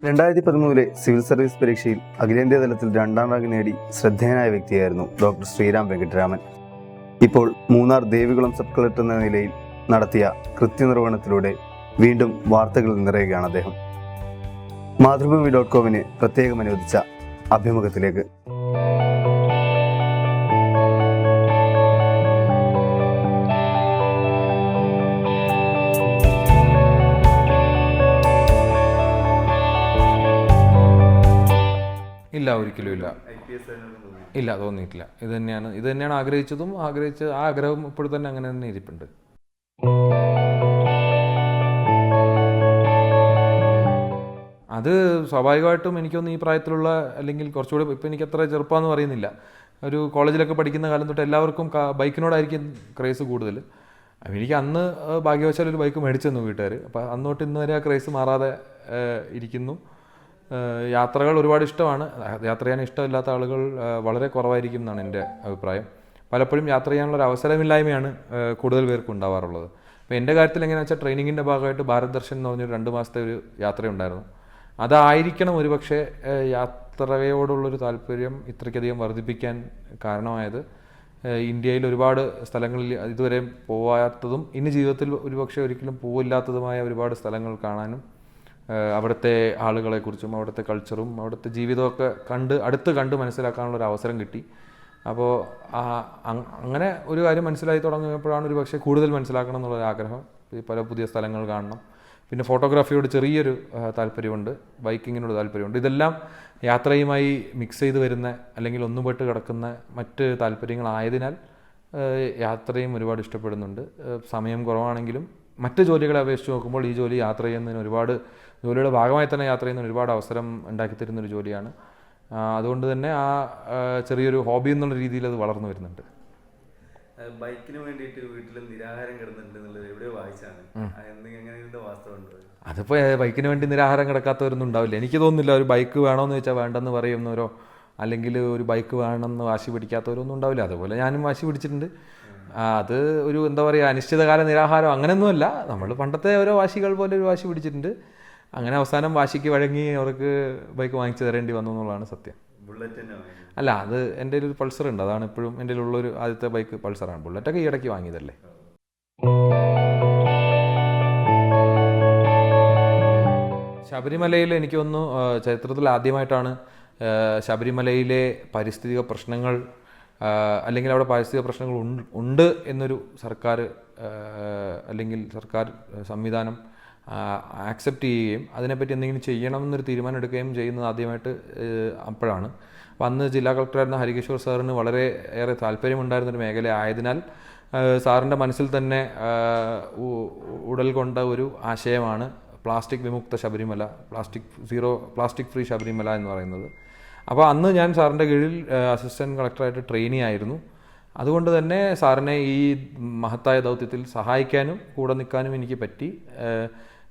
2013 civil service പരീക്ഷയിൽ അഖിലേന്ത്യാ തലത്തിൽ 2ാം റാങ്ക് നേടി ശ്രദ്ധേയനായ വ്യക്തിയായിരുന്നു ഡോക്ടർ ശ്രീറാം വെങ്കിട്ടരാമൻ. ഇപ്പോൾ മൂന്നാർ ദേവികുളം സബ് കളക്ടർ എന്ന നിലയിൽ നടത്തിയ കൃത്യനിർവഹണത്തിലൂടെ വീണ്ടും വാർത്തകളിൽ നിറയുകയാണ് അദ്ദേഹം. മാതൃഭൂമി.comന് പ്രത്യേകം അനുവദിച്ച അഭിമുഖത്തിലേക്ക്. ഇല്ല, ഒരിക്കലും ഇല്ല, ഇല്ല, തോന്നിയിട്ടില്ല. ഇത് തന്നെയാണ് ആഗ്രഹിച്ചതും. ആ ആഗ്രഹം ഇപ്പോൾ തന്നെ അങ്ങനെ തന്നെ ഇരിപ്പുണ്ട്. അത് സ്വാഭാവികമായിട്ടും എനിക്കൊന്ന് ഈ പ്രായത്തിലുള്ള, അല്ലെങ്കിൽ കുറച്ചുകൂടി ഇപ്പം എനിക്ക് അത്ര ചെറുപ്പമെന്ന് പറയുന്നില്ല, ഒരു കോളേജിലൊക്കെ പഠിക്കുന്ന കാലം തൊട്ട് എല്ലാവർക്കും ബൈക്കിനോടായിരിക്കും ക്രേസ് കൂടുതൽ. എനിക്ക് അന്ന് ഭാഗ്യവശാൽ ഒരു ബൈക്ക് മേടിച്ചു തന്നു വീട്ടുകാർ. അപ്പോൾ അന്ന് തൊട്ട് ഇന്ന് വരെ ആ ക്രേസ് മാറാതെ ഇരിക്കുന്നു. യാത്രകൾ ഒരുപാട് ഇഷ്ടമാണ്. യാത്ര ചെയ്യാൻ ഇഷ്ടമില്ലാത്ത ആളുകൾ വളരെ കുറവായിരിക്കും എന്നാണ് എൻ്റെ അഭിപ്രായം. പലപ്പോഴും യാത്ര ചെയ്യാനുള്ളൊരു അവസരമില്ലായ്മയാണ് കൂടുതൽ പേർക്ക് ഉണ്ടാവാറുള്ളത്. അപ്പോൾ എൻ്റെ കാര്യത്തിൽ എങ്ങനെയാണെന്ന് വെച്ചാൽ, ട്രെയിനിങ്ങിൻ്റെ ഭാഗമായിട്ട് ഭാരത് ദർശൻ എന്ന് പറഞ്ഞൊരു 2 മാസത്തെ ഒരു യാത്രയുണ്ടായിരുന്നു. അതായിരിക്കണം ഒരുപക്ഷെ യാത്രയോടുള്ളൊരു താല്പര്യം ഇത്രയ്ക്കധികം വർദ്ധിപ്പിക്കാൻ കാരണമായത്. ഇന്ത്യയിൽ ഒരുപാട് സ്ഥലങ്ങളിൽ ഇതുവരെ പോവാത്തതും ഇനി ജീവിതത്തിൽ ഒരുപക്ഷെ ഒരിക്കലും പോവില്ലാത്തതുമായ ഒരുപാട് സ്ഥലങ്ങൾ കാണാനും, അവിടുത്തെ ആളുകളെക്കുറിച്ചും അവിടുത്തെ കൾച്ചറും അവിടുത്തെ ജീവിതമൊക്കെ അടുത്ത് കണ്ട് മനസ്സിലാക്കാനുള്ളൊരു അവസരം കിട്ടി. അപ്പോൾ അങ്ങനെ ഒരു കാര്യം മനസ്സിലായി തുടങ്ങിയപ്പോഴാണ് ഒരു പക്ഷേ കൂടുതൽ മനസ്സിലാക്കണം എന്നുള്ളൊരാഗ്രഹം. പല പുതിയ സ്ഥലങ്ങൾ കാണണം. പിന്നെ ഫോട്ടോഗ്രാഫിയോട് ചെറിയൊരു താല്പര്യമുണ്ട്, ബൈക്കിങ്ങിനോട് താല്പര്യമുണ്ട്. ഇതെല്ലാം യാത്രയുമായി മിക്സ് ചെയ്ത് വരുന്ന, അല്ലെങ്കിൽ ഒന്നുപെട്ട് കിടക്കുന്ന മറ്റ് താല്പര്യങ്ങളായതിനാൽ യാത്രയും ഒരുപാട് ഇഷ്ടപ്പെടുന്നുണ്ട്. സമയം കുറവാണെങ്കിലും മറ്റ് ജോലികളെ അപേക്ഷിച്ച് നോക്കുമ്പോൾ ഈ ജോലി യാത്ര ചെയ്യുന്നതിന് ജോലിയുടെ ഭാഗമായി തന്നെ യാത്ര ചെയ്യുന്നതിന് ഒരുപാട് അവസരം ഉണ്ടാക്കിത്തരുന്നൊരു ജോലിയാണ്. അതുകൊണ്ട് തന്നെ ചെറിയൊരു ഹോബി എന്നുള്ള രീതിയിൽ അത് വളർന്നു വരുന്നുണ്ട്. ബൈക്കിന് വേണ്ടിയിട്ട് വീട്ടിൽ നിരാഹാരം കിടന്നിട്ടുണ്ട് എന്നുള്ളത് എവിടെയോ വായിച്ചാണ്. അതിപ്പോൾ ബൈക്കിന് വേണ്ടി നിരാഹാരം കിടക്കാത്തവരൊന്നും ഉണ്ടാവില്ല. എനിക്ക് തോന്നുന്നില്ല ഒരു ബൈക്ക് വേണമെന്ന് ചോദിച്ചാൽ വേണ്ടെന്ന് പറയുന്നവരോ, അല്ലെങ്കിൽ ഒരു ബൈക്ക് വേണമെന്ന് വാശി പിടിക്കാത്തവരൊന്നും ഉണ്ടാവില്ല. അതുപോലെ ഞാനും വാശി പിടിച്ചിട്ടുണ്ട്. അത് ഒരു എന്താ പറയുക, അനിശ്ചിതകാല നിരാഹാരം അങ്ങനെയൊന്നുമല്ല. നമ്മൾ പണ്ടത്തെ ഓരോ വാശികൾ പോലെ ഒരു വാശി പിടിച്ചിട്ടുണ്ട്. അങ്ങനെ അവസാനം വാശിക്ക് വഴങ്ങി അവർക്ക് ബൈക്ക് വാങ്ങിച്ചു തരേണ്ടി വന്നു എന്നുള്ളതാണ് സത്യം. അല്ല, അത് എൻ്റെ ഒരു പൾസർ ഉണ്ട്. അതാണ് ഇപ്പോഴും എൻ്റെ ഉള്ളൊരു ആദ്യത്തെ ബൈക്ക് പൾസറാണ്. ബുള്ളറ്റൊക്കെ ഈ ഇടയ്ക്ക് വാങ്ങിയതല്ലേ. ശബരിമലയിൽ എനിക്ക് തോന്നുന്നു ചരിത്രത്തിൽ ആദ്യമായിട്ടാണ് ശബരിമലയിലെ പാരിസ്ഥിതിക പ്രശ്നങ്ങൾ, അല്ലെങ്കിൽ അവിടെ പാരിസ്ഥിതിക പ്രശ്നങ്ങൾ ഉണ്ട് എന്നൊരു സർക്കാർ സംവിധാനം ആക്സെപ്റ്റ് ചെയ്യുകയും അതിനെപ്പറ്റി എന്തെങ്കിലും ചെയ്യണമെന്നൊരു തീരുമാനം എടുക്കുകയും ചെയ്യുന്നത് ആദ്യമായിട്ട് അപ്പോഴാണ്. അപ്പോൾ അന്ന് ജില്ലാ കളക്ടറായിരുന്ന ഹരികിഷോർ സാറിന് വളരെ ഏറെ താല്പര്യമുണ്ടായിരുന്നൊരു മേഖല ആയതിനാൽ സാറിൻ്റെ മനസ്സിൽ തന്നെ ഉടൽ കൊണ്ട ഒരു ആശയമാണ് പ്ലാസ്റ്റിക് വിമുക്ത ശബരിമല, പ്ലാസ്റ്റിക് ഫ്രീ ശബരിമല എന്ന് പറയുന്നത്. അപ്പോൾ അന്ന് ഞാൻ സാറിൻ്റെ കീഴിൽ അസിസ്റ്റൻറ്റ് കളക്ടറായിട്ട് ട്രെയിനി ആയിരുന്നു. അതുകൊണ്ട് തന്നെ സാറിനെ ഈ മഹത്തായ ദൗത്യത്തിൽ സഹായിക്കാനും കൂടെ നിൽക്കാനും എനിക്ക് പറ്റി.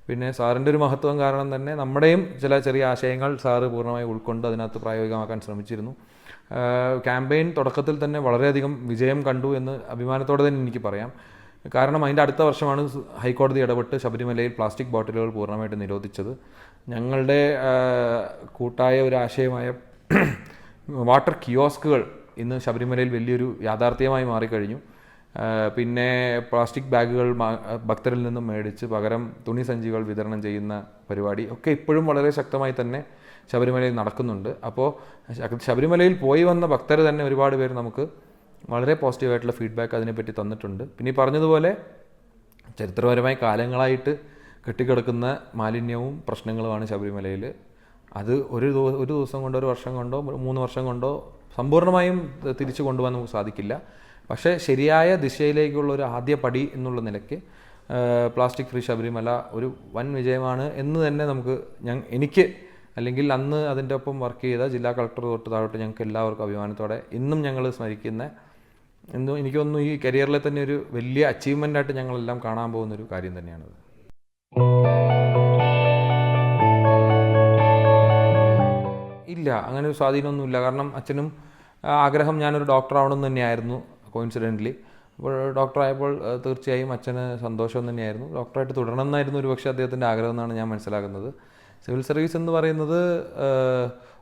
പിന്നെ സാറിൻ്റെ ഒരു മഹത്വം കാരണം തന്നെ നമ്മുടെയും ചില ചെറിയ ആശയങ്ങൾ സാറ് പൂർണ്ണമായി ഉൾക്കൊണ്ട് അതിനകത്ത് പ്രായോഗികമാക്കാൻ ശ്രമിച്ചിരുന്നു. ക്യാമ്പയിൻ തുടക്കത്തിൽ തന്നെ വളരെയധികം വിജയം കണ്ടു എന്ന് അഭിമാനത്തോടെ തന്നെ എനിക്ക് പറയാം. കാരണം അതിൻ്റെ അടുത്ത വർഷമാണ് ഹൈക്കോടതി ഇടപെട്ട് ശബരിമലയിൽ പ്ലാസ്റ്റിക് ബോട്ടിലുകൾ പൂർണ്ണമായിട്ട് നിരോധിച്ചത്. ഞങ്ങളുടെ കൂട്ടായ ഒരു ആശയമായ വാട്ടർ കിയോസ്കുകൾ ഇന്ന് ശബരിമലയിൽ വലിയൊരു യാഥാർത്ഥ്യമായി മാറിക്കഴിഞ്ഞു. പിന്നെ പ്ലാസ്റ്റിക് ബാഗുകൾ ഭക്തരിൽ നിന്നും മേടിച്ച് പകരം തുണി സഞ്ചികൾ വിതരണം ചെയ്യുന്ന പരിപാടി ഒക്കെ ഇപ്പോഴും വളരെ ശക്തമായി തന്നെ ശബരിമലയിൽ നടക്കുന്നുണ്ട്. അപ്പോൾ ശബരിമലയിൽ പോയി വന്ന ഭക്തർ തന്നെ ഒരുപാട് പേര് നമുക്ക് വളരെ പോസിറ്റീവായിട്ടുള്ള ഫീഡ്ബാക്ക് അതിനെപ്പറ്റി തന്നിട്ടുണ്ട്. പിന്നെ ഈ പറഞ്ഞതുപോലെ ചരിത്രപരമായി കാലങ്ങളായിട്ട് കെട്ടിക്കിടക്കുന്ന മാലിന്യവും പ്രശ്നങ്ങളുമാണ് ശബരിമലയിൽ. അത് ഒരു ദിവസം കൊണ്ടോ, ഒരു വർഷം കൊണ്ടോ, 3 വർഷം കൊണ്ടോ സമ്പൂർണ്ണമായും തിരിച്ചു കൊണ്ടുപോകാൻ നമുക്ക് സാധിക്കില്ല. പക്ഷേ ശരിയായ ദിശയിലേക്കുള്ള ഒരു ആദ്യ പടി എന്നുള്ള നിലയ്ക്ക് പ്ലാസ്റ്റിക് ഫ്രീ ശബരിമല ഒരു വൻ വിജയമാണ് എന്ന് തന്നെ എനിക്ക്, അല്ലെങ്കിൽ അന്ന് അതിൻ്റെ ഒപ്പം വർക്ക് ചെയ്ത ജില്ലാ കളക്ടർ തൊട്ട് താഴോട്ട് ഞങ്ങൾക്ക് എല്ലാവർക്കും അഭിമാനത്തോടെ ഇന്നും ഞങ്ങൾ സ്മരിക്കുന്ന, എനിക്ക് തോന്നുന്നു ഈ കരിയറിലെ തന്നെ ഒരു വലിയ അച്ചീവ്മെൻ്റായിട്ട് ഞങ്ങളെല്ലാം കാണാൻ പോകുന്നൊരു കാര്യം തന്നെയാണത്. ഇല്ല, അങ്ങനെ ഒരു സ്വാധീനമൊന്നുമില്ല. കാരണം അച്ഛനും ആഗ്രഹം ഞാനൊരു ഡോക്ടറാവണമെന്ന് തന്നെയായിരുന്നു കോയിൻസിഡൻ്റലി. അപ്പോൾ ഡോക്ടറായപ്പോൾ തീർച്ചയായും അച്ഛന് സന്തോഷം തന്നെയായിരുന്നു. ഡോക്ടറായിട്ട് തുടരണം എന്നായിരുന്നു ഒരുപക്ഷെ അദ്ദേഹത്തിൻ്റെ ആഗ്രഹം എന്നാണ് ഞാൻ മനസ്സിലാക്കുന്നത്. സിവിൽ സർവീസ് എന്ന് പറയുന്നത്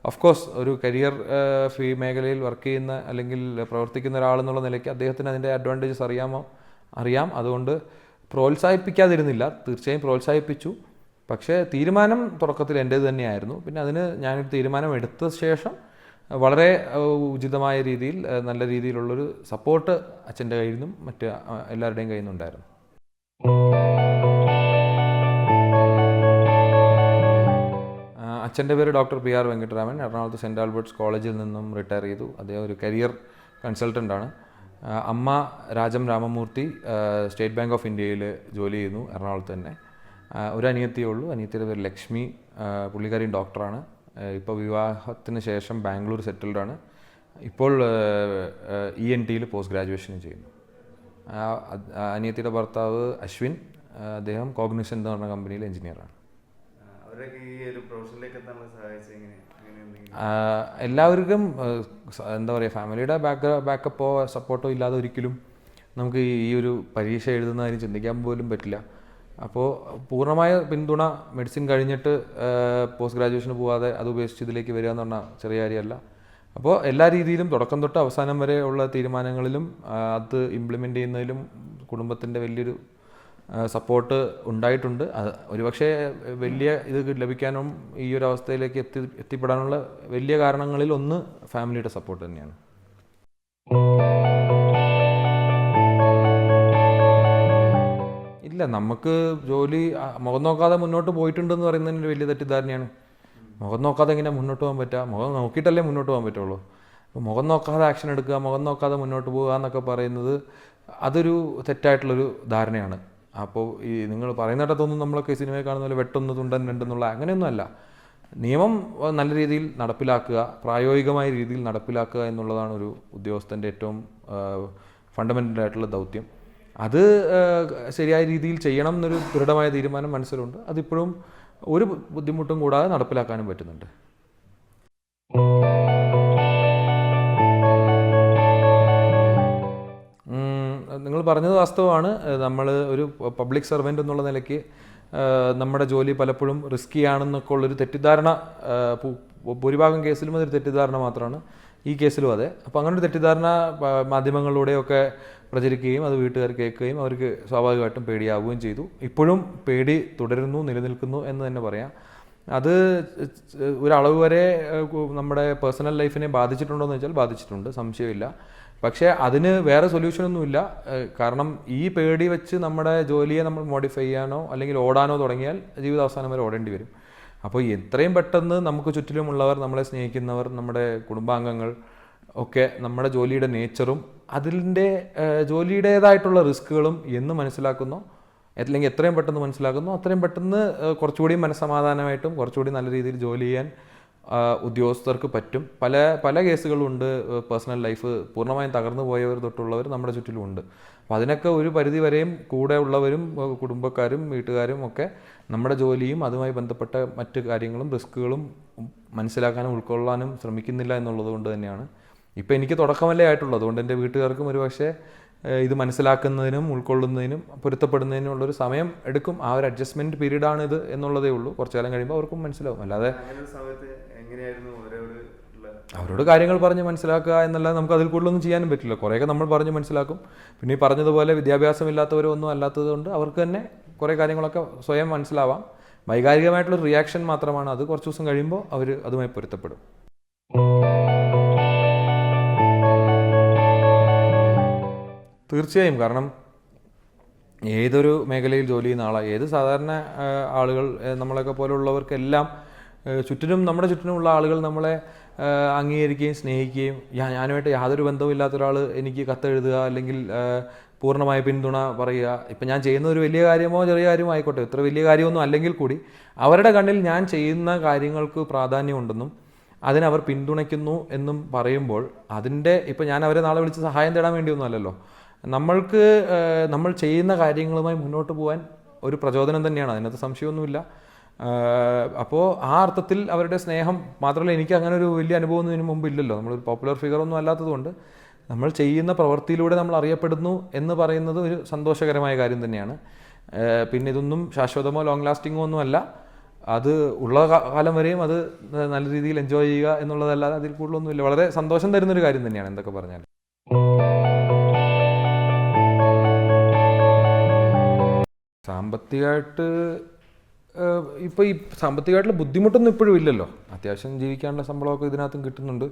ഓഫ് കോഴ്സ് ഒരു കരിയർ മേഖലയിൽ വർക്ക് ചെയ്യുന്ന അല്ലെങ്കിൽ പ്രവർത്തിക്കുന്ന ഒരാളെന്നുള്ള നിലയ്ക്ക് അദ്ദേഹത്തിന് അതിൻ്റെ അഡ്വാൻറ്റേജസ് അറിയാം. അതുകൊണ്ട് പ്രോത്സാഹിപ്പിക്കാതിരുന്നില്ല, തീർച്ചയായും പ്രോത്സാഹിപ്പിച്ചു. പക്ഷേ തീരുമാനം തുടക്കത്തിൽ എൻ്റേത് തന്നെയായിരുന്നു. പിന്നെ അതിന് ഞാനൊരു തീരുമാനം എടുത്ത ശേഷം വളരെ ഉചിതമായ രീതിയിൽ നല്ല രീതിയിലുള്ളൊരു സപ്പോർട്ട് അച്ഛൻ്റെ കയ്യിൽ നിന്നും മറ്റ് എല്ലാവരുടെയും കയ്യിൽ നിന്നുണ്ടായിരുന്നു. അച്ഛൻ്റെ പേര് ഡോക്ടർ PR വെങ്കിട്ടരാമൻ. എറണാകുളത്ത് സെൻറ്റ് ആൽബർട്ട്സ് കോളേജിൽ നിന്നും റിട്ടയർ ചെയ്തു. അദ്ദേഹം ഒരു കരിയർ കൺസൾട്ടൻ്റാണ്. അമ്മ Rajam Ramamurthy state bank of ഇന്ത്യയിൽ ജോലി ചെയ്യുന്നു, എറണാകുളത്ത് തന്നെ. ഒരു അനിയത്തിയേ ഉള്ളൂ. അനിയത്തിയുടെ പേര് ലക്ഷ്മി. പുള്ളിക്കാരിയും ഡോക്ടറാണ്. ഇപ്പോൾ വിവാഹത്തിന് ശേഷം ബാംഗ്ലൂർ സെറ്റിൽഡാണ്. ഇപ്പോൾ ENTയിൽ പോസ്റ്റ് ഗ്രാജുവേഷൻ ചെയ്യുന്നു. അനിയത്തിയുടെ ഭർത്താവ് അശ്വിൻ, അദ്ദേഹം കോഗ്നിഷൻ എന്ന് പറഞ്ഞ കമ്പനിയിൽ എഞ്ചിനീയറാണ്. എല്ലാവർക്കും എന്താ പറയുക, ഫാമിലിയുടെ ബാക്കപ്പോ സപ്പോർട്ടോ ഇല്ലാതെ ഒരിക്കലും നമുക്ക് ഈ ഒരു പരീക്ഷ എഴുതുന്ന കാര്യം ചിന്തിക്കാൻ പോലും പറ്റില്ല. അപ്പോൾ പൂർണ്ണമായ പിന്തുണ, മെഡിസിൻ കഴിഞ്ഞിട്ട് പോസ്റ്റ് ഗ്രാജുവേഷന് പോകാതെ അത് ഉപേക്ഷിച്ച് ഇതിലേക്ക് വരിക എന്ന് പറഞ്ഞാൽ ചെറിയ കാര്യമല്ല. അപ്പോൾ എല്ലാ രീതിയിലും തുടക്കം തൊട്ട് അവസാനം വരെ ഉള്ള തീരുമാനങ്ങളിലും അത് ഇംപ്ലിമെൻ്റ് ചെയ്യുന്നതിലും കുടുംബത്തിൻ്റെ വലിയൊരു സപ്പോർട്ട് ഉണ്ടായിട്ടുണ്ട്. ഒരുപക്ഷെ വലിയ ഇത് ലഭിക്കാനും ഈ ഒരു അവസ്ഥയിലേക്ക് എത്തിപ്പെടാനുള്ള വലിയ കാരണങ്ങളിൽ ഒന്ന് ഫാമിലിയുടെ സപ്പോർട്ട് തന്നെയാണ്. ഇല്ല, നമുക്ക് ജോലി മുഖം നോക്കാതെ മുന്നോട്ട് പോയിട്ടുണ്ടെന്ന് പറയുന്നതിന് വലിയ തെറ്റിദ്ധാരണയാണ്. മുഖം നോക്കാതെ എങ്ങനെയാണ് മുന്നോട്ട് പോകാൻ പറ്റുക? മുഖം നോക്കിയിട്ടല്ലേ മുന്നോട്ട് പോകാൻ പറ്റുള്ളൂ. അപ്പോൾ മുഖം നോക്കാതെ ആക്ഷൻ എടുക്കുക, മുഖം നോക്കാതെ മുന്നോട്ട് പോകുക എന്നൊക്കെ പറയുന്നത് അതൊരു തെറ്റായിട്ടുള്ളൊരു ധാരണയാണ്. അപ്പോൾ ഈ നിങ്ങൾ പറയുന്നിടത്തൊന്നും നമ്മളൊക്കെ സിനിമയിൽ കാണുന്ന പോലെ വെട്ടൊന്ന് തുണ്ടൻ രണ്ടെന്നുള്ള അങ്ങനെയൊന്നുമല്ല. നിയമം നല്ല രീതിയിൽ നടപ്പിലാക്കുക, പ്രായോഗികമായ രീതിയിൽ നടപ്പിലാക്കുക എന്നുള്ളതാണ് ഒരു ഉദ്യോഗസ്ഥൻ്റെ ഏറ്റവും ഫണ്ടമെൻ്റലായിട്ടുള്ള ദൗത്യം. അത് ശരിയായ രീതിയിൽ ചെയ്യണം എന്നൊരു ദൃഢമായ തീരുമാനം മനസ്സിലുണ്ട്. അതിപ്പോഴും ഒരു ബുദ്ധിമുട്ടും കൂടാതെ നടപ്പിലാക്കാനും പറ്റുന്നുണ്ട്. നിങ്ങൾ പറഞ്ഞത് വാസ്തവമാണ്. നമ്മൾ ഒരു പബ്ലിക് സർവൻ്റ് എന്നുള്ള നിലയ്ക്ക് നമ്മുടെ ജോലി പലപ്പോഴും റിസ്കി ആണെന്നൊക്കെ ഉള്ളൊരു തെറ്റിദ്ധാരണ ഭൂരിഭാഗം കേസിലും അതൊരു തെറ്റിദ്ധാരണ മാത്രമാണ്. ഈ കേസിലും അതെ. അപ്പോൾ അങ്ങനെ ഒരു തെറ്റിദ്ധാരണ മാധ്യമങ്ങളിലൂടെയൊക്കെ പ്രചരിക്കുകയും അത് വീട്ടുകാർ കേൾക്കുകയും അവർക്ക് സ്വാഭാവികമായിട്ടും പേടിയാവുകയും ചെയ്തു. ഇപ്പോഴും പേടി തുടരുന്നു, നിലനിൽക്കുന്നു എന്ന് തന്നെ പറയാം. അത് ഒരളവ് വരെ നമ്മുടെ പേഴ്സണൽ ലൈഫിനെ ബാധിച്ചിട്ടുണ്ടോ എന്ന് വെച്ചാൽ ബാധിച്ചിട്ടുണ്ട്, സംശയമില്ല. പക്ഷേ അതിന് വേറെ സൊല്യൂഷനൊന്നുമില്ല. കാരണം ഈ പേടി വെച്ച് നമ്മുടെ ജോലിയെ നമ്മൾ മോഡിഫൈ ചെയ്യാനോ അല്ലെങ്കിൽ ഓടാനോ തുടങ്ങിയാൽ ജീവിതാവസാനം വരെ ഓടേണ്ടി വരും. അപ്പോൾ എത്രയും പെട്ടെന്ന് നമുക്ക് ചുറ്റിലുമുള്ളവർ, നമ്മളെ സ്നേഹിക്കുന്നവർ, നമ്മുടെ കുടുംബാംഗങ്ങൾ ഒക്കെ നമ്മുടെ ജോലിയുടെ നേച്ചറും അതിൻ്റെ ജോലിയുടേതായിട്ടുള്ള റിസ്ക്കുകളും എന്ന് മനസ്സിലാക്കുന്നോ, അല്ലെങ്കിൽ എത്രയും പെട്ടെന്ന് മനസ്സിലാക്കുന്നോ അത്രയും പെട്ടെന്ന് കുറച്ചുകൂടി മനസ്സമാധാനമായിട്ടും കുറച്ചുകൂടി നല്ല രീതിയിൽ ജോലി ചെയ്യാൻ ഉദ്യോഗസ്ഥർക്ക് പറ്റും. പല കേസുകളുണ്ട്. പേഴ്സണൽ ലൈഫ് പൂർണ്ണമായും തകർന്നു പോയവർ തൊട്ടുള്ളവർ നമ്മുടെ ചുറ്റിലുമുണ്ട്. അപ്പോൾ അതിനൊക്കെ ഒരു പരിധി വരെയും കൂടെ ഉള്ളവരും കുടുംബക്കാരും വീട്ടുകാരും ഒക്കെ നമ്മുടെ ജോലിയും അതുമായി ബന്ധപ്പെട്ട മറ്റ് കാര്യങ്ങളും റിസ്ക്കുകളും മനസ്സിലാക്കാനും ഉൾക്കൊള്ളാനും ശ്രമിക്കുന്നില്ല എന്നുള്ളത് കൊണ്ട് തന്നെയാണ്. ഇപ്പോൾ എനിക്ക് തുടക്കമല്ലേ ആയിട്ടുള്ളൂ. അതുകൊണ്ട് എൻ്റെ വീട്ടുകാർക്കും ഒരുപക്ഷെ ഇത് മനസ്സിലാക്കുന്നതിനും ഉൾക്കൊള്ളുന്നതിനും പൊരുത്തപ്പെടുന്നതിനും ഉള്ളൊരു സമയം എടുക്കും. ആ ഒരു അഡ്ജസ്റ്റ്മെൻറ്റ് പീരീഡാണിത് എന്നുള്ളതേ ഉള്ളൂ. കുറച്ചു കാലം കഴിയുമ്പോൾ അവർക്കും മനസ്സിലാവും. അല്ലാതെ അവരോട് കാര്യങ്ങൾ പറഞ്ഞ് മനസ്സിലാക്കുക എന്നല്ലാതെ നമുക്ക് അതിൽ കൂടുതലൊന്നും ചെയ്യാനും പറ്റില്ല. കുറേയൊക്കെ നമ്മൾ പറഞ്ഞ് മനസ്സിലാക്കും. പിന്നെ ഈ പറഞ്ഞതുപോലെ വിദ്യാഭ്യാസമില്ലാത്തവരോ ഒന്നും അല്ലാത്തത് കൊണ്ട് അവർക്ക് തന്നെ കുറേ കാര്യങ്ങളൊക്കെ സ്വയം മനസ്സിലാവാം. വൈകാരികമായിട്ടുള്ളൊരു റിയാക്ഷൻ മാത്രമാണ്. അത് കുറച്ച് ദിവസം കഴിയുമ്പോൾ അവർ അതുമായി പൊരുത്തപ്പെടും. തീർച്ചയായും. കാരണം ഏതൊരു മേഖലയിൽ ജോലി ചെയ്യുന്ന ആളാണ്, ഏത് സാധാരണ ആളുകൾ നമ്മളൊക്കെ പോലുള്ളവർക്കെല്ലാം നമ്മുടെ ചുറ്റിനുമുള്ള ആളുകൾ നമ്മളെ അംഗീകരിക്കുകയും സ്നേഹിക്കുകയും ഞാനുമായിട്ട് യാതൊരു ബന്ധവുമില്ലാത്ത ഒരാൾ എനിക്ക് കത്തെഴുതുക അല്ലെങ്കിൽ പൂർണ്ണമായ പിന്തുണ പറയുക. ഇപ്പം ഞാൻ ചെയ്യുന്ന ഒരു വലിയ കാര്യമോ ചെറിയ കാര്യമോ ആയിക്കോട്ടെ, ഇത്ര വലിയ കാര്യമൊന്നും അല്ലെങ്കിൽ കൂടി അവരുടെ കണ്ണിൽ ഞാൻ ചെയ്യുന്ന കാര്യങ്ങൾക്ക് പ്രാധാന്യമുണ്ടെന്നും അതിനവർ പിന്തുണയ്ക്കുന്നു എന്നും പറയുമ്പോൾ അതിൻ്റെ ഇപ്പം ഞാൻ അവരെ നാളെ വിളിച്ച് സഹായം തേടാൻ വേണ്ടിയൊന്നും അല്ലല്ലോ. നമ്മൾ ചെയ്യുന്ന കാര്യങ്ങളുമായി മുന്നോട്ട് പോകാൻ ഒരു പ്രചോദനം തന്നെയാണ്. അതിനകത്ത് സംശയമൊന്നുമില്ല. അപ്പോൾ ആ അർത്ഥത്തിൽ അവരുടെ സ്നേഹം മാത്രമല്ല, എനിക്ക് അങ്ങനെ ഒരു വലിയ അനുഭവമൊന്നും ഇതിനു മുമ്പ് ഇല്ലല്ലോ. നമ്മളൊരു പോപ്പുലർ ഫിഗറൊന്നും അല്ലാത്തതുകൊണ്ട് നമ്മൾ ചെയ്യുന്ന പ്രവൃത്തിയിലൂടെ നമ്മൾ അറിയപ്പെടുന്നു എന്ന് പറയുന്നത് ഒരു സന്തോഷകരമായ കാര്യം തന്നെയാണ്. പിന്നെ ഇതൊന്നും ശാശ്വതമോ ലോങ് ലാസ്റ്റിങ്ങോ ഒന്നുമല്ല. അത് ഉള്ള കാലം വരെയും അത് നല്ല രീതിയിൽ എൻജോയ് ചെയ്യുക എന്നുള്ളതല്ലാതെ അതിൽ കൂടുതലൊന്നുമില്ല. വളരെ സന്തോഷം തരുന്നൊരു കാര്യം തന്നെയാണ് എന്തൊക്കെ പറഞ്ഞാൽ. സാമ്പത്തികമായിട്ട് ഇപ്പോൾ ഈ സാമ്പത്തികമായിട്ടുള്ള ബുദ്ധിമുട്ടൊന്നും ഇപ്പോഴും ഇല്ലല്ലോ. അത്യാവശ്യം ജീവിക്കാനുള്ള ശമ്പളമൊക്കെ ഇതിനകത്തും കിട്ടുന്നുണ്ട്.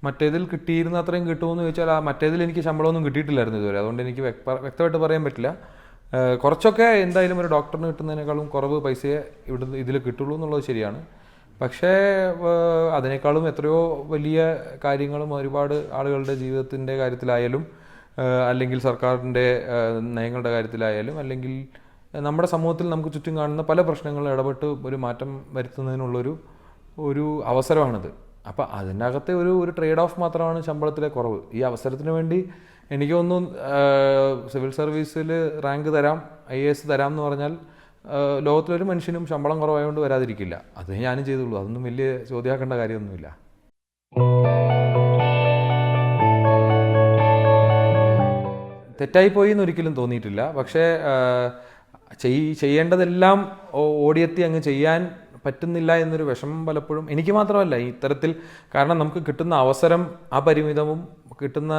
മറ്റേതിൽ കിട്ടിയിരുന്ന അത്രയും കിട്ടുമെന്ന് ചോദിച്ചാൽ മറ്റേതിൽ എനിക്ക് ശമ്പളമൊന്നും കിട്ടിയിട്ടില്ലായിരുന്നു ഇതുവരെ. അതുകൊണ്ട് എനിക്ക് വ്യക്തമായിട്ട് പറയാൻ പറ്റില്ല. കുറച്ചൊക്കെ എന്തായാലും ഒരു ഡോക്ടറിന് കിട്ടുന്നതിനേക്കാളും കുറവ് പൈസയെ ഇതിൽ കിട്ടുള്ളൂ എന്നുള്ളത് ശരിയാണ്. പക്ഷേ അതിനേക്കാളും എത്രയോ വലിയ കാര്യങ്ങളും ഒരുപാട് ആളുകളുടെ ജീവിതത്തിൻ്റെ കാര്യത്തിലായാലും, അല്ലെങ്കിൽ സർക്കാരിൻ്റെ നയങ്ങളുടെ കാര്യത്തിലായാലും, അല്ലെങ്കിൽ നമ്മുടെ സമൂഹത്തിൽ നമുക്ക് ചുറ്റും കാണുന്ന പല പ്രശ്നങ്ങളും ഇടപെട്ട് ഒരു മാറ്റം വരുത്തുന്നതിനുള്ളൊരു അവസരമാണിത്. അപ്പോൾ അതിനകത്തെ ഒരു ട്രേഡ് ഓഫ് മാത്രമാണ് ശമ്പളത്തിലെ കുറവ്. ഈ അവസരത്തിന് വേണ്ടി എനിക്ക് തോന്നുന്നു സിവിൽ സർവീസിൽ റാങ്ക് തരാം, IAS തരാം എന്ന് പറഞ്ഞാൽ ലോകത്തിലൊരു മനുഷ്യനും ശമ്പളം കുറവായതുകൊണ്ട് വരാതിരിക്കില്ല. അത് ഞാനും ചെയ്തുള്ളൂ. അതൊന്നും വലിയ ചോദ്യമാക്കേണ്ട കാര്യമൊന്നുമില്ല. തെറ്റായിപ്പോയി എന്നൊരിക്കലും തോന്നിയിട്ടില്ല. പക്ഷേ ചെയ്യേണ്ടതെല്ലാം ഓടിയെത്തി അങ്ങ് ചെയ്യാൻ പറ്റുന്നില്ല എന്നൊരു വിഷമം പലപ്പോഴും എനിക്ക് മാത്രമല്ല ഇത്തരത്തിൽ. കാരണം നമുക്ക് കിട്ടുന്ന അവസരം അപരിമിതവും കിട്ടുന്ന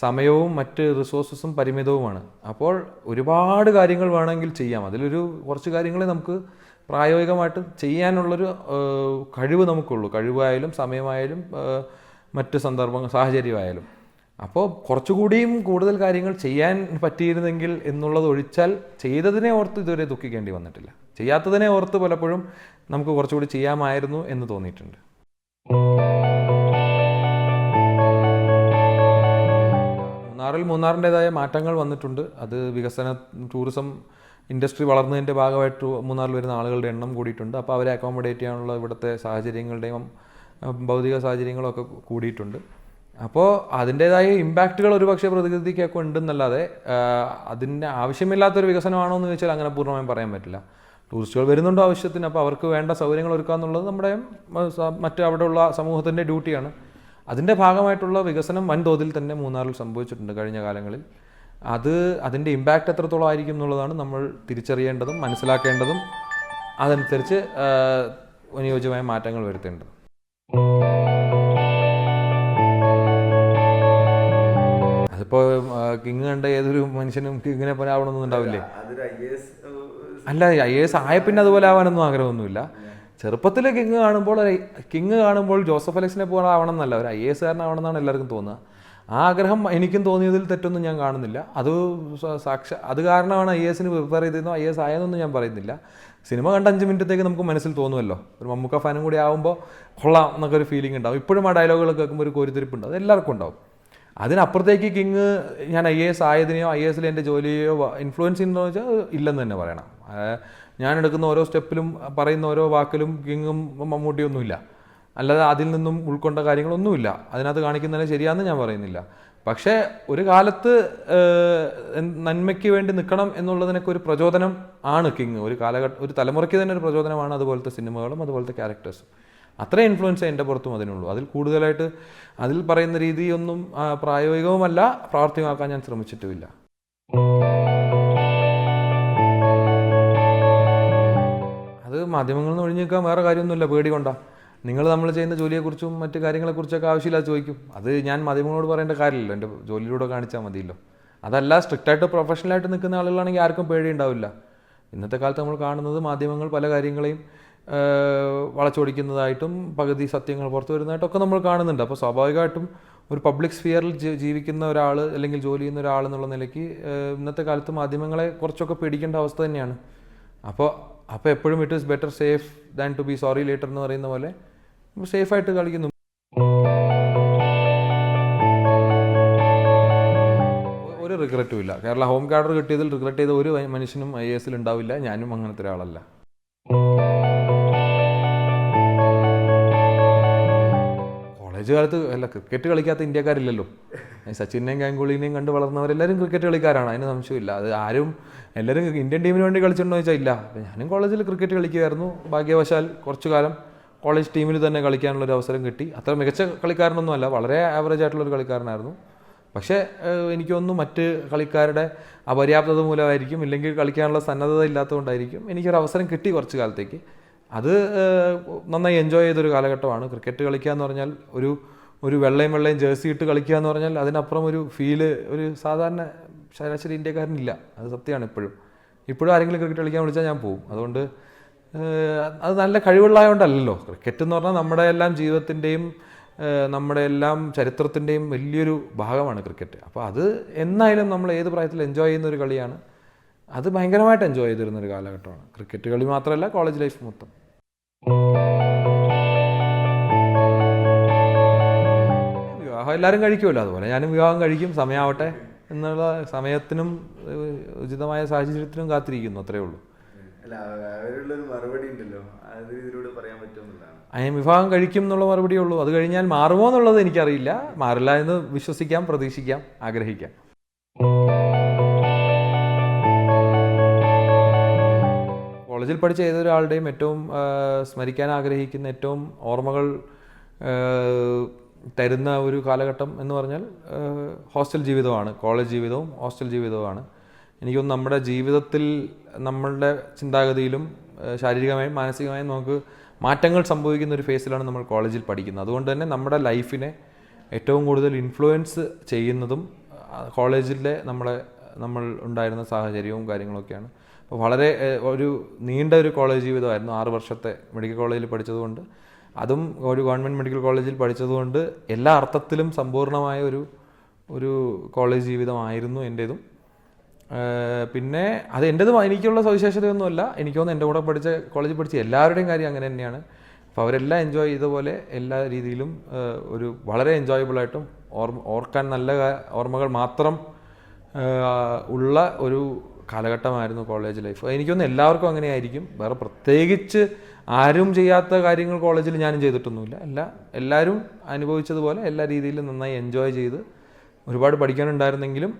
സമയവും മറ്റ് റിസോഴ്സസും പരിമിതവുമാണ്. അപ്പോൾ ഒരുപാട് കാര്യങ്ങൾ വേണമെങ്കിൽ ചെയ്യാം. അതിലൊരു കുറച്ച് കാര്യങ്ങളെ നമുക്ക് പ്രായോഗികമായിട്ട് ചെയ്യാനുള്ളൊരു കഴിവ് നമുക്കുള്ളൂ. കഴിവായാലും സമയമായാലും മറ്റ് സാഹചര്യമായാലും. അപ്പോൾ കുറച്ചുകൂടിയും കൂടുതൽ കാര്യങ്ങൾ ചെയ്യാൻ പറ്റിയിരുന്നെങ്കിൽ എന്നുള്ളത് ഒഴിച്ചാൽ ചെയ്തതിനെ ഓർത്ത് ഇതുവരെ ദുഃഖിക്കേണ്ടി വന്നിട്ടില്ല. ചെയ്യാത്തതിനെ ഓർത്ത് പലപ്പോഴും നമുക്ക് കുറച്ചുകൂടി ചെയ്യാമായിരുന്നു എന്ന് തോന്നിയിട്ടുണ്ട്. മൂന്നാറിൻ്റെതായ മാറ്റങ്ങൾ വന്നിട്ടുണ്ട്. അത് ടൂറിസം ഇൻഡസ്ട്രി വളർന്നതിൻ്റെ ഭാഗമായിട്ട് മൂന്നാറിൽ വരുന്ന ആളുകളുടെ എണ്ണം കൂടിയിട്ടുണ്ട്. അപ്പോൾ അവരെ അക്കോമഡേറ്റ് ചെയ്യാനുള്ള ഇവിടുത്തെ സാഹചര്യങ്ങളുടെയും ഭൗതിക സാഹചര്യങ്ങളും ഒക്കെ കൂടിയിട്ടുണ്ട്. അപ്പോൾ അതിൻ്റേതായ ഇമ്പാക്റ്റുകൾ ഒരുപക്ഷെ പ്രകൃതിക്കൊക്കെ ഉണ്ടെന്നല്ലാതെ അതിൻ്റെ ആവശ്യമില്ലാത്തൊരു വികസനമാണോ എന്ന് ചോദിച്ചാൽ അങ്ങനെ പൂർണ്ണമായും പറയാൻ പറ്റില്ല. ടൂറിസ്റ്റുകൾ വരുന്നുണ്ടോ ആവശ്യത്തിന്, അപ്പോൾ അവർക്ക് വേണ്ട സൗകര്യങ്ങൾ ഒരുക്കുക എന്നുള്ളത് നമ്മുടെ മറ്റ് അവിടെയുള്ള സമൂഹത്തിൻ്റെ ഡ്യൂട്ടിയാണ്. അതിൻ്റെ ഭാഗമായിട്ടുള്ള വികസനം വൻതോതിൽ തന്നെ മൂന്നാറിൽ സംഭവിച്ചിട്ടുണ്ട് കഴിഞ്ഞ കാലങ്ങളിൽ. അതിൻ്റെ ഇമ്പാക്റ്റ് എത്രത്തോളം ആയിരിക്കും എന്നുള്ളതാണ് നമ്മൾ തിരിച്ചറിയേണ്ടതും മനസ്സിലാക്കേണ്ടതും അതനുസരിച്ച് അനുയോജ്യമായ മാറ്റങ്ങൾ വരുത്തേണ്ടത്. അതിപ്പോൾ കിങ് കണ്ട ഏതൊരു മനുഷ്യനും കിങ്ങിനെ പോലെ ആവണമെന്നൊന്നും ഉണ്ടാവില്ലേ? അല്ല, IAS ആയ പിന്നെ അതുപോലെ ആവാനൊന്നും ആഗ്രഹമൊന്നുമില്ല. ചെറുപ്പത്തിൽ കിങ് കാണുമ്പോൾ ജോസഫ് അലക്സിനെ പോലെ ആവണം എന്നല്ല, ഒരു IAS കാരനാവണമെന്നാണ് എല്ലാവർക്കും തോന്നുക. ആ ആഗ്രഹം എനിക്കും തോന്നിയതിൽ തെറ്റൊന്നും ഞാൻ കാണുന്നില്ല. അത് കാരണമാണ് IASന് പ്രിപ്പയർ ചെയ്തിരുന്നോ IAS ആയെന്നൊന്നും ഞാൻ പറയുന്നില്ല. സിനിമ കണ്ട 5 മിനിറ്റത്തേക്ക് നമുക്ക് മനസ്സിൽ തോന്നുമല്ലോ. ഒരു മമ്മൂക്ക ഫാനും കൂടി ആകുമ്പോൾ കൊള്ളാം എന്നൊക്കെ ഒരു ഫീലിംഗ് ഉണ്ടാവും. ഇപ്പോഴും ആ ഡയലോഗുകൾ കേൾക്കുമ്പോൾ ഒരു കോരിത്തിരിപ്പുണ്ട്. അത് എല്ലാവർക്കും ഉണ്ടാവും. അതിനപ്പുറത്തേക്ക് കിങ് ഞാൻ IAS ആയതിനെയോ IASൽ എൻ്റെ ജോലിയെയോ ഇൻഫ്ലുവൻസ് ചെയ്യുന്നതെന്ന് വെച്ചാൽ ഇല്ലെന്ന് തന്നെ പറയണം. ഞാൻ എടുക്കുന്ന ഓരോ സ്റ്റെപ്പിലും പറയുന്ന ഓരോ വാക്കിലും കിങ്ങും മമ്മൂട്ടിയൊന്നുമില്ല. അല്ലാതെ അതിൽ നിന്നും ഉൾക്കൊണ്ട കാര്യങ്ങളൊന്നുമില്ല. അതിനകത്ത് കാണിക്കുന്നതിന് ശരിയാണെന്ന് ഞാൻ പറയുന്നില്ല. പക്ഷേ ഒരു കാലത്ത് നന്മയ്ക്ക് വേണ്ടി നിൽക്കണം എന്നുള്ളതിനൊക്കെ ഒരു പ്രചോദനം ആണ് കിങ്. ഒരു തലമുറയ്ക്ക് തന്നെ ഒരു പ്രചോദനമാണ് അതുപോലത്തെ സിനിമകളും അതുപോലത്തെ ക്യാരക്ടേഴ്സും. അത്രയും ഇൻഫ്ലുവൻസ് എൻ്റെ പുറത്തും അതിനുള്ളൂ. അതിൽ കൂടുതലായിട്ട് അതിൽ പറയുന്ന രീതിയൊന്നും പ്രായോഗികവുമല്ല, പ്രാവർത്തികമാക്കാൻ ഞാൻ ശ്രമിച്ചിട്ടുമില്ല. അത് മാധ്യമങ്ങളിൽ നിന്ന് ഒഴിഞ്ഞു നിൽക്കാൻ വേറെ കാര്യമൊന്നുമില്ല, പേടി കൊണ്ടാ. നമ്മൾ ചെയ്യുന്ന ജോലിയെക്കുറിച്ചും മറ്റു കാര്യങ്ങളെക്കുറിച്ചൊക്കെ ആവശ്യമില്ലാതെ ചോദിക്കും. അത് ഞാൻ മാധ്യമങ്ങളോട് പറയേണ്ട കാര്യമില്ലല്ലോ, എൻ്റെ ജോലിയിലൂടെ കാണിച്ചാൽ മതിയല്ലോ. അതല്ല, സ്ട്രിക്റ്റായിട്ട് പ്രൊഫഷണലായിട്ട് നിൽക്കുന്ന ആളുകളാണെങ്കിൽ ആർക്കും പേടി ഉണ്ടാവില്ല. ഇന്നത്തെ കാലത്ത് നമ്മൾ കാണുന്നത് മാധ്യമങ്ങൾ പല കാര്യങ്ങളെയും വളച്ചൊടിക്കുന്നതായിട്ടും പകുതി സത്യങ്ങൾ പുറത്തു വരുന്നതായിട്ടൊക്കെ നമ്മൾ കാണുന്നുണ്ട്. അപ്പോൾ സ്വാഭാവികമായിട്ടും ഒരു പബ്ലിക് സ്ഫിയറിൽ ജീവിക്കുന്ന ഒരാൾ അല്ലെങ്കിൽ ജോലി ചെയ്യുന്ന ഒരാൾ എന്നുള്ള നിലയ്ക്ക് ഇന്നത്തെ കാലത്ത് മാധ്യമങ്ങളെ കുറച്ചൊക്കെ പേടിക്കേണ്ട അവസ്ഥ തന്നെയാണ്. അപ്പോൾ എപ്പോഴും it is better safe than two B sorry later എന്ന് പറയുന്ന പോലെ സേഫായിട്ട് കളിക്കുന്നു. ഒരു റിഗ്രറ്റും ഇല്ല. കേരള ഹോം കാർഡർ കിട്ടിയതിൽ റിഗ്രറ്റ് ചെയ്ത ഒരു മനുഷ്യനും IASൽ ഉണ്ടാവില്ല. ഞാനും അങ്ങനത്തെ ഒരാളല്ല. കോളേജ് കാലത്ത് ക്രിക്കറ്റ് കളിക്കാത്ത ഇന്ത്യക്കാരില്ലല്ലോ. സച്ചിനെയും ഗാംഗുലിനെയും കണ്ട് വളർന്നവരെല്ലാവരും ക്രിക്കറ്റ് കളിക്കാരാണ്, അതിന് സംശയമില്ല. അത് എല്ലാവരും ഇന്ത്യൻ ടീമിന് വേണ്ടി കളിച്ചിട്ടുണ്ടോ ചോദിച്ചാൽ ഇല്ല. ഞാനും കോളേജിൽ ക്രിക്കറ്റ് കളിക്കുമായിരുന്നു. ഭാഗ്യവശാൽ കുറച്ചു കാലം കോളേജ് ടീമിൽ തന്നെ കളിക്കാനുള്ളൊരു അവസരം കിട്ടി. അത്ര മികച്ച കളിക്കാരനൊന്നും അല്ല, വളരെ ആവറേജ് ആയിട്ടുള്ളൊരു കളിക്കാരനായിരുന്നു. പക്ഷേ എനിക്കൊന്നും മറ്റ് കളിക്കാരുടെ അപര്യാപ്തത മൂലമായിരിക്കും, ഇല്ലെങ്കിൽ കളിക്കാനുള്ള സന്നദ്ധത ഇല്ലാത്തതുകൊണ്ടായിരിക്കും എനിക്കൊരു അവസരം കിട്ടി കുറച്ച് കാലത്തേക്ക്. അത് നന്നായി എൻജോയ് ചെയ്തൊരു കാലഘട്ടമാണ്. ക്രിക്കറ്റ് കളിക്കുക എന്ന് പറഞ്ഞാൽ ഒരു വെള്ളയും ജേഴ്സി ഇട്ട് കളിക്കുക എന്ന് പറഞ്ഞാൽ അതിനപ്പുറം ഒരു ഫീല് ഒരു സാധാരണ ശരാശരി ഇന്ത്യക്കാരനില്ല. അത് സത്യമാണ്. ഇപ്പോഴും ആരെങ്കിലും ക്രിക്കറ്റ് കളിക്കാൻ വിളിച്ചാൽ ഞാൻ പോകും. അതുകൊണ്ട് അത് നല്ല കഴിവുള്ളതുകൊണ്ടല്ലോ. ക്രിക്കറ്റ് എന്ന് പറഞ്ഞാൽ നമ്മുടെ എല്ലാം ജീവിതത്തിൻ്റെയും നമ്മുടെ എല്ലാം ചരിത്രത്തിൻ്റെയും വലിയൊരു ഭാഗമാണ് ക്രിക്കറ്റ്. അപ്പോൾ അത് എന്നായാലും നമ്മൾ ഏത് പ്രായത്തിൽ എൻജോയ് ചെയ്യുന്ന ഒരു കളിയാണ്. അത് ഭയങ്കരമായിട്ട് എൻജോയ് ചെയ്തിരുന്നൊരു കാലഘട്ടമാണ്. ക്രിക്കറ്റ് കളി മാത്രമല്ല, കോളേജ് ലൈഫ് മൊത്തം. വിവാഹം എല്ലാവരും കഴിക്കുമല്ലോ, അതുപോലെ ഞാനും വിവാഹം കഴിക്കും, സമയമാവട്ടെ എന്നുള്ള സമയത്തിനും ഉചിതമായ സാഹചര്യത്തിനും കാത്തിരിക്കുന്നു, അത്രയേ ഉള്ളൂ. മറുപടി ഉണ്ടല്ലോ, അത് ഇതിലൂടെ പറയാൻ പറ്റുമെന്നുള്ളതാണ്. വിവാഹം കഴിക്കും എന്നുള്ള മറുപടിയേ ഉള്ളൂ. അത് കഴിഞ്ഞാൽ മാറുമോ എന്നുള്ളത് എനിക്കറിയില്ല. മാറില്ല എന്ന് വിശ്വസിക്കാം, പ്രതീക്ഷിക്കാം, ആഗ്രഹിക്കാം. കോളേജിൽ പഠിച്ച ഏതൊരാളുടെയും ഏറ്റവും സ്മരിക്കാൻ ആഗ്രഹിക്കുന്ന ഏറ്റവും ഓർമ്മകൾ തരുന്ന ഒരു കാലഘട്ടം എന്ന് പറഞ്ഞാൽ ഹോസ്റ്റൽ ജീവിതമാണ്. കോളേജ് ജീവിതവും ഹോസ്റ്റൽ ജീവിതവുമാണ്. എനിക്കൊന്ന് നമ്മുടെ ജീവിതത്തിൽ നമ്മളുടെ ചിന്താഗതിയിലും ശാരീരികമായും മാനസികമായും നമുക്ക് മാറ്റങ്ങൾ സംഭവിക്കുന്ന ഒരു ഫേസിലാണ് നമ്മൾ കോളേജിൽ പഠിക്കുന്നത്. അതുകൊണ്ട് തന്നെ നമ്മുടെ ലൈഫിനെ ഏറ്റവും കൂടുതൽ ഇൻഫ്ലുവൻസ് ചെയ്യുന്നതും കോളേജിലെ നമ്മൾ ഉണ്ടായിരുന്ന സാഹചര്യവും കാര്യങ്ങളൊക്കെയാണ്. അപ്പോൾ വളരെ ഒരു നീണ്ട ഒരു കോളേജ് ജീവിതമായിരുന്നു. 6 വർഷത്തെ മെഡിക്കൽ കോളേജിൽ പഠിച്ചതുകൊണ്ട്, അതും ഒരു ഗവൺമെൻറ് മെഡിക്കൽ കോളേജിൽ പഠിച്ചതുകൊണ്ട് എല്ലാ അർത്ഥത്തിലും സമ്പൂർണ്ണമായ ഒരു കോളേജ് ജീവിതമായിരുന്നു എൻ്റേതും. പിന്നെ അത് എൻ്റേതും എനിക്കുള്ള സവിശേഷതയൊന്നുമല്ല. എനിക്ക് തോന്നുന്നു എൻ്റെ കൂടെ കോളേജിൽ പഠിച്ച എല്ലാവരുടെയും കാര്യം അങ്ങനെ തന്നെയാണ്. അപ്പോൾ അവരെല്ലാം എൻജോയ് ചെയ്ത പോലെ എല്ലാ രീതിയിലും ഒരു വളരെ എൻജോയബിളായിട്ടും ഓർക്കാൻ നല്ല ഓർമ്മകൾ മാത്രം ഉള്ള ഒരു കാലഘട്ടമായിരുന്നു കോളേജ് ലൈഫ്. എനിക്കൊന്ന് എല്ലാവർക്കും അങ്ങനെ ആയിരിക്കും. വേറെ പ്രത്യേകിച്ച് ആരും ചെയ്യാത്ത കാര്യങ്ങൾ കോളേജിൽ ഞാനും ചെയ്തിട്ടൊന്നുമില്ല. എല്ലാവരും അനുഭവിച്ചതുപോലെ എല്ലാ രീതിയിലും നന്നായി എൻജോയ് ചെയ്ത്, ഒരുപാട് പഠിക്കാനുണ്ടായിരുന്നെങ്കിലും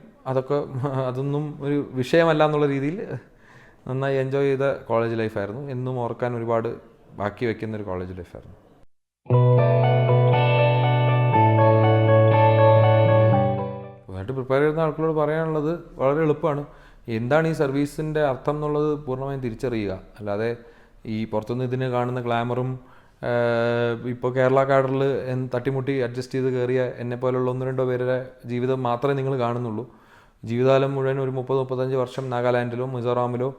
അതൊന്നും ഒരു വിഷയമല്ല എന്നുള്ള രീതിയിൽ നന്നായി എൻജോയ് ചെയ്ത കോളേജ് ലൈഫായിരുന്നു. എന്നും ഓർക്കാൻ ഒരുപാട് ബാക്കി വയ്ക്കുന്ന ഒരു കോളേജ് ലൈഫായിരുന്നു. അതുമായിട്ട് പ്രിപ്പയർ ചെയ്യുന്ന ആൾക്കാരോട് പറയാനുള്ളത് വളരെ എളുപ്പമാണ്. എന്താണ് ഈ സർവീസിൻ്റെ അർത്ഥം എന്നുള്ളത് പൂർണ്ണമായും തിരിച്ചറിയുക. അല്ലാതെ ഈ പുറത്തുനിന്ന് ഇതിന് കാണുന്ന ഗ്ലാമറും ഇപ്പോൾ കേരള കാഡറിൽ തട്ടിമുട്ടി അഡ്ജസ്റ്റ് ചെയ്ത് കയറിയ എന്നെപ്പോലുള്ള 1-2 പേരുടെ ജീവിതം മാത്രമേ നിങ്ങൾ കാണുന്നുള്ളൂ. ജീവിതകാലം മുഴുവൻ ഒരു 30-35 വർഷം നാഗാലാൻഡിലോ മിസോറാമിലോ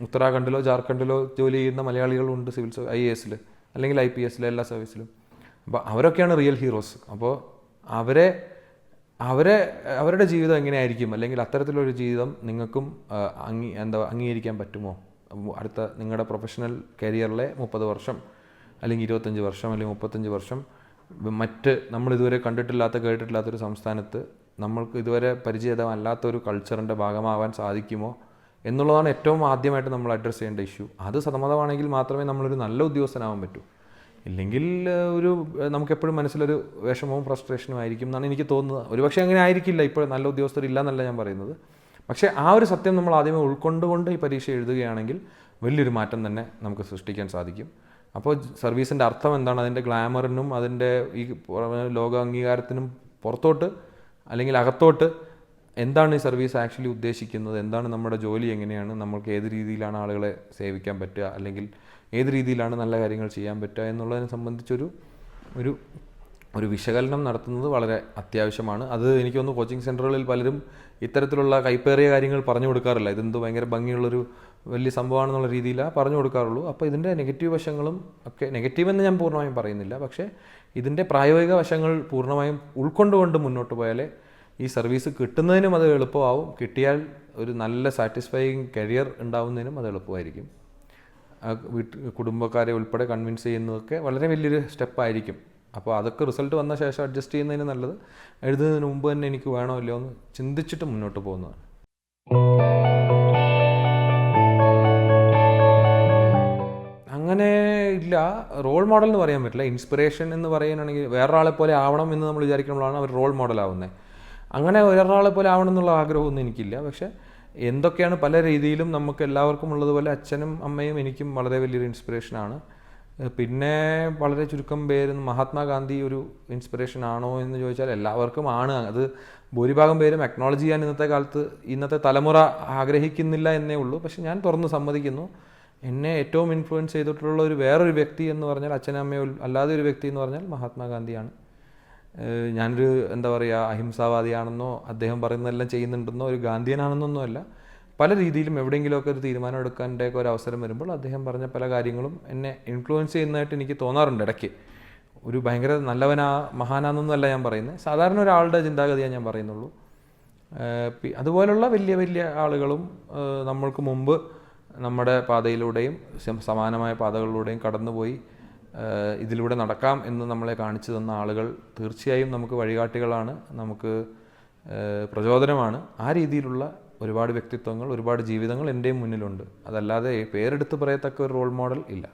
ഉത്തരാഖണ്ഡിലോ ജാർഖണ്ഡിലോ ജോലി ചെയ്യുന്ന മലയാളികളുണ്ട് സിവിൽ IAS അല്ലെങ്കിൽ IPS എല്ലാ സർവീസിലും. അപ്പോൾ അവരൊക്കെയാണ് റിയൽ ഹീറോസ്. അപ്പോൾ അവരുടെ ജീവിതം എങ്ങനെയായിരിക്കും, അല്ലെങ്കിൽ അത്തരത്തിലൊരു ജീവിതം നിങ്ങൾക്കും അംഗീകരിക്കാൻ പറ്റുമോ? അടുത്ത നിങ്ങളുടെ പ്രൊഫഷണൽ കരിയറിലെ 30 വർഷം അല്ലെങ്കിൽ 25 വർഷം അല്ലെങ്കിൽ 35 വർഷം നമ്മളിതുവരെ കേട്ടിട്ടില്ലാത്തൊരു സംസ്ഥാനത്ത് നമ്മൾക്ക് ഇതുവരെ പരിചിതമല്ലാത്തൊരു കൾച്ചറിൻ്റെ ഭാഗമാവാൻ സാധിക്കുമോ എന്നുള്ളതാണ് ഏറ്റവും ആദ്യമായിട്ട് നമ്മൾ അഡ്രസ്സ് ചെയ്യേണ്ട ഇഷ്യൂ. അത് സമ്മതമാണെങ്കിൽ മാത്രമേ നമ്മളൊരു നല്ല ഉദ്യോഗസ്ഥനാവാൻ പറ്റൂ. ഇല്ലെങ്കിൽ നമുക്കെപ്പോഴും മനസ്സിലൊരു വിഷമവും ഫ്രസ്ട്രേഷനും ആയിരിക്കും എന്നാണ് എനിക്ക് തോന്നുന്നത്. ഒരുപക്ഷെ അങ്ങനെ ആയിരിക്കില്ല, ഇപ്പോൾ നല്ല ഉദ്യോഗസ്ഥരില്ല എന്നല്ല ഞാൻ പറയുന്നത്. പക്ഷേ ആ ഒരു സത്യം നമ്മൾ ആദ്യമേ ഉൾക്കൊണ്ടുകൊണ്ട് ഈ പരീക്ഷ എഴുതുകയാണെങ്കിൽ വലിയൊരു മാറ്റം തന്നെ നമുക്ക് സൃഷ്ടിക്കാൻ സാധിക്കും. അപ്പോൾ സർവീസിൻ്റെ അർത്ഥം എന്താണ്, അതിൻ്റെ ഗ്ലാമറിനും അതിൻ്റെ ഈ ലോക അംഗീകാരത്തിനും പുറത്തോട്ട് അല്ലെങ്കിൽ അകത്തോട്ട് എന്താണ് ഈ സർവീസ് ആക്ച്വലി ഉദ്ദേശിക്കുന്നത്, എന്താണ് നമ്മുടെ ജോലി, എങ്ങനെയാണ് നമ്മൾക്ക് ഏത് രീതിയിലാണ് ആളുകളെ സേവിക്കാൻ പറ്റുക, അല്ലെങ്കിൽ ഏത് രീതിയിലാണ് നല്ല കാര്യങ്ങൾ ചെയ്യാൻ പറ്റുക എന്നുള്ളതിനെ സംബന്ധിച്ചൊരു വിശകലനം നടത്തുന്നത് വളരെ അത്യാവശ്യമാണ്. അത് എനിക്ക് തോന്നുന്നു കോച്ചിങ് സെൻറ്ററുകളിൽ പലരും ഇത്തരത്തിലുള്ള കൈപ്പേറിയ കാര്യങ്ങൾ പറഞ്ഞു കൊടുക്കാറില്ല. ഇതെന്തോ ഭയങ്കര ഭംഗിയുള്ളൊരു വലിയ സംഭവമാണെന്നുള്ള രീതിയിലാണ് പറഞ്ഞു കൊടുക്കാറുള്ളൂ. അപ്പോൾ ഇതിൻ്റെ നെഗറ്റീവ് വശങ്ങളും ഒക്കെ, നെഗറ്റീവെന്ന് ഞാൻ പൂർണ്ണമായും പറയുന്നില്ല, പക്ഷേ ഇതിൻ്റെ പ്രായോഗിക വശങ്ങൾ പൂർണ്ണമായും ഉൾക്കൊണ്ടുകൊണ്ട് മുന്നോട്ട് പോയാലേ ഈ സർവീസ് കിട്ടുന്നതിനും അത് എളുപ്പമാവും, കിട്ടിയാൽ ഒരു നല്ല സാറ്റിസ്ഫൈയിങ് കരിയർ ഉണ്ടാവുന്നതിനും അത് എളുപ്പമായിരിക്കും. കുടുംബക്കാരെ ഉൾപ്പെടെ കൺവിൻസ് ചെയ്യുന്നതൊക്കെ വളരെ വലിയൊരു സ്റ്റെപ്പായിരിക്കും. അപ്പോൾ അതൊക്കെ റിസൾട്ട് വന്ന ശേഷം അഡ്ജസ്റ്റ് ചെയ്യുന്നതിന് നല്ലത് എഴുതുന്നതിന് മുമ്പ് തന്നെ എനിക്ക് വേണോ ഇല്ലയോ എന്ന് ചിന്തിച്ചിട്ട് മുന്നോട്ട് പോകുന്നതാണ്. അങ്ങനെ ഇല്ല, റോൾ മോഡൽ എന്ന് പറയാൻ പറ്റില്ല. ഇൻസ്പിറേഷൻ എന്ന് പറയാനാണെങ്കിൽ വേറൊരാളെ പോലെ ആവണം എന്ന് നമ്മൾ വിചാരിക്കുമ്പോഴാണ് അവർ റോൾ മോഡലാവുന്നത്. അങ്ങനെ ഒരാളെ പോലെ ആവണം എന്നുള്ള ആഗ്രഹമൊന്നും എനിക്കില്ല. പക്ഷേ എന്തൊക്കെയാണ് പല രീതിയിലും നമുക്ക് എല്ലാവർക്കും ഉള്ളതുപോലെ അച്ഛനും അമ്മയും എനിക്കും വളരെ വലിയൊരു ഇൻസ്പിറേഷനാണ്. പിന്നെ വളരെ ചുരുക്കം പേര് മഹാത്മാഗാന്ധി ഒരു ഇൻസ്പിറേഷൻ ആണോ എന്ന് ചോദിച്ചാൽ എല്ലാവർക്കും ആണ്. അത് ഭൂരിഭാഗം പേരും അക്നോളജ് ചെയ്യാൻ ഇന്നത്തെ തലമുറ ആഗ്രഹിക്കുന്നില്ല എന്നേ ഉള്ളൂ. പക്ഷെ ഞാൻ തുറന്ന് സമ്മതിക്കുന്നു, എന്നെ ഏറ്റവും ഇൻഫ്ലുവൻസ് ചെയ്തിട്ടുള്ള വേറൊരു വ്യക്തി എന്ന് പറഞ്ഞാൽ അച്ഛനമ്മയോ അല്ലാതെ ഒരു വ്യക്തി എന്ന് പറഞ്ഞാൽ മഹാത്മാഗാന്ധിയാണ്. ഞാനൊരു എന്താ പറയുക അഹിംസാവാദിയാണെന്നോ അദ്ദേഹം പറയുന്നതെല്ലാം ചെയ്യുന്നുണ്ടെന്നോ ഒരു ഗാന്ധിയനാണെന്നൊന്നും അല്ല. പല രീതിയിലും എവിടെയെങ്കിലുമൊക്കെ ഒരു തീരുമാനം എടുക്കാൻ്റെയൊക്കെ ഒരു അവസരം വരുമ്പോൾ അദ്ദേഹം പറഞ്ഞ പല കാര്യങ്ങളും എന്നെ ഇൻഫ്ലുവൻസ് ചെയ്യുന്നതായിട്ട് എനിക്ക് തോന്നാറുണ്ട് ഇടയ്ക്ക്. ഒരു ഭയങ്കര മഹാനാണെന്നല്ല ഞാൻ പറയുന്നത്, സാധാരണ ഒരാളുടെ ചിന്താഗതിയാണ് ഞാൻ പറയുന്നുള്ളൂ. അതുപോലുള്ള വലിയ വലിയ ആളുകളും നമ്മൾക്ക് മുമ്പ് നമ്മുടെ പാതയിലൂടെയും സമാനമായ പാതകളിലൂടെയും കടന്നുപോയി ഇതിലൂടെ നടക്കാം എന്ന് നമ്മളെ കാണിച്ചു തന്ന ആളുകൾ തീർച്ചയായും നമുക്ക് വഴികാട്ടികളാണ്, നമുക്ക് പ്രചോദനമാണ്. ആ രീതിയിലുള്ള ഒരുപാട് വ്യക്തിത്വങ്ങൾ, ഒരുപാട് ജീവിതങ്ങൾ എൻ്റെയും മുന്നിലുണ്ട്. അതല്ലാതെ പേരെടുത്ത് പറയത്തക്ക ഒരു റോൾ മോഡൽ ഇല്ല.